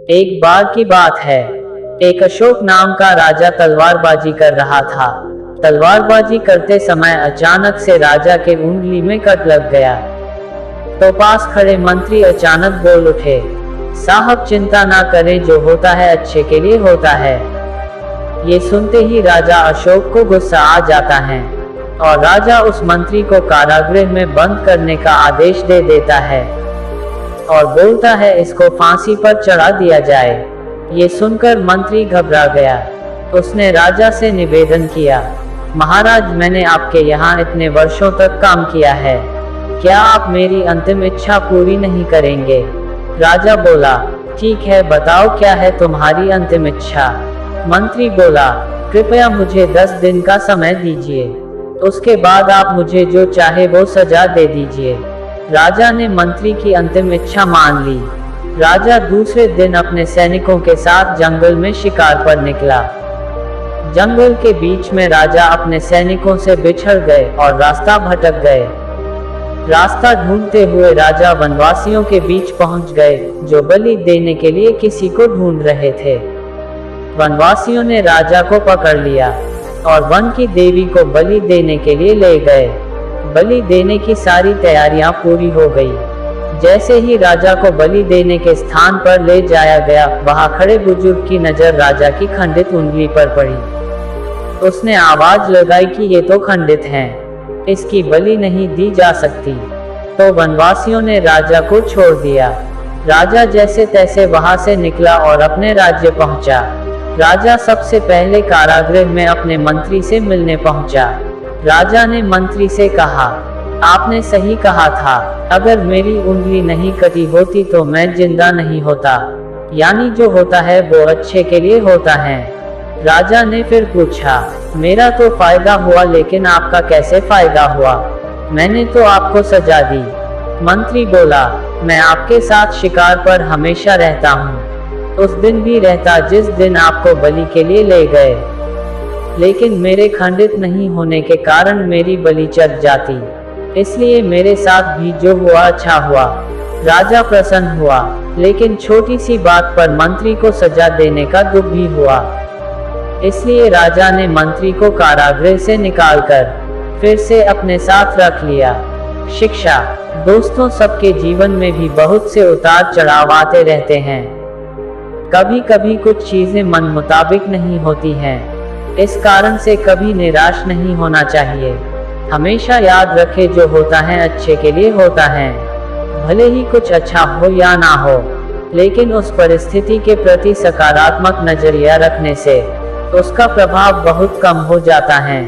एक बार की बात है, एक अशोक नाम का राजा तलवारबाजी कर रहा था। तलवारबाजी करते समय अचानक से राजा के उंगली में कट लग गया। तो पास खड़े मंत्री अचानक बोल उठे, साहब चिंता ना करें, जो होता है अच्छे के लिए होता है। ये सुनते ही राजा अशोक को गुस्सा आ जाता है और राजा उस मंत्री को कारागृह में बंद करने का आदेश दे देता है और बोलता है इसको फांसी पर चढ़ा दिया जाए। ये सुनकर मंत्री घबरा गया। उसने राजा से निवेदन किया, महाराज मैंने आपके यहाँ इतने वर्षों तक काम किया है, क्या आप मेरी अंतिम इच्छा पूरी नहीं करेंगे? राजा बोला, ठीक है बताओ क्या है तुम्हारी अंतिम इच्छा? मंत्री बोला, कृपया मुझे 10 दिन का समय दीजिए, उसके बाद आप मुझे जो चाहे वो सजा दे दीजिए। राजा ने मंत्री की अंतिम इच्छा मान ली। राजा दूसरे दिन अपने सैनिकों के साथ जंगल में शिकार पर निकला। जंगल के बीच में राजा अपने सैनिकों से बिछड़ गए और रास्ता भटक गए। रास्ता ढूंढते हुए राजा वनवासियों के बीच पहुंच गए, जो बलि देने के लिए किसी को ढूंढ रहे थे। वनवासियों ने राजा को पकड़ लिया और वन की देवी को बलि देने के लिए ले गए। बलि देने की सारी तैयारियां पूरी हो गई। जैसे ही राजा को बलि देने के स्थान पर ले जाया गया, वहां खड़े बुजुर्ग की नजर राजा की खंडित उंगली पर पड़ी। उसने आवाज लगाई कि ये तो खंडित है, इसकी बलि नहीं दी जा सकती। तो वनवासियों ने राजा को छोड़ दिया। राजा जैसे तैसे वहां से निकला और अपने राज्य पहुंचा। राजा सबसे पहले कारागृह में अपने मंत्री से मिलने पहुंचा। राजा ने मंत्री से कहा, आपने सही कहा था, अगर मेरी उंगली नहीं कटी होती तो मैं जिंदा नहीं होता, यानी जो होता है वो अच्छे के लिए होता है। राजा ने फिर पूछा, मेरा तो फायदा हुआ लेकिन आपका कैसे फायदा हुआ? मैंने तो आपको सजा दी। मंत्री बोला, मैं आपके साथ शिकार पर हमेशा रहता हूँ, उस दिन भी रहता जिस दिन आपको बलि के लिए ले गए, लेकिन मेरे खंडित नहीं होने के कारण मेरी बलि चढ़ जाती, इसलिए मेरे साथ भी जो हुआ अच्छा हुआ। राजा प्रसन्न हुआ, लेकिन छोटी सी बात पर मंत्री को सजा देने का दुख भी हुआ। इसलिए राजा ने मंत्री को कारागृह से निकालकर फिर से अपने साथ रख लिया। शिक्षा, दोस्तों सबके जीवन में भी बहुत से उतार चढ़ाव आते रहते हैं। कभी कभी कुछ चीजें मन मुताबिक नहीं होती हैं, इस कारण से कभी निराश नहीं होना चाहिए। हमेशा याद रखें, जो होता है अच्छे के लिए होता है, भले ही कुछ अच्छा हो या ना हो, लेकिन उस परिस्थिति के प्रति सकारात्मक नजरिया रखने से उसका प्रभाव बहुत कम हो जाता है।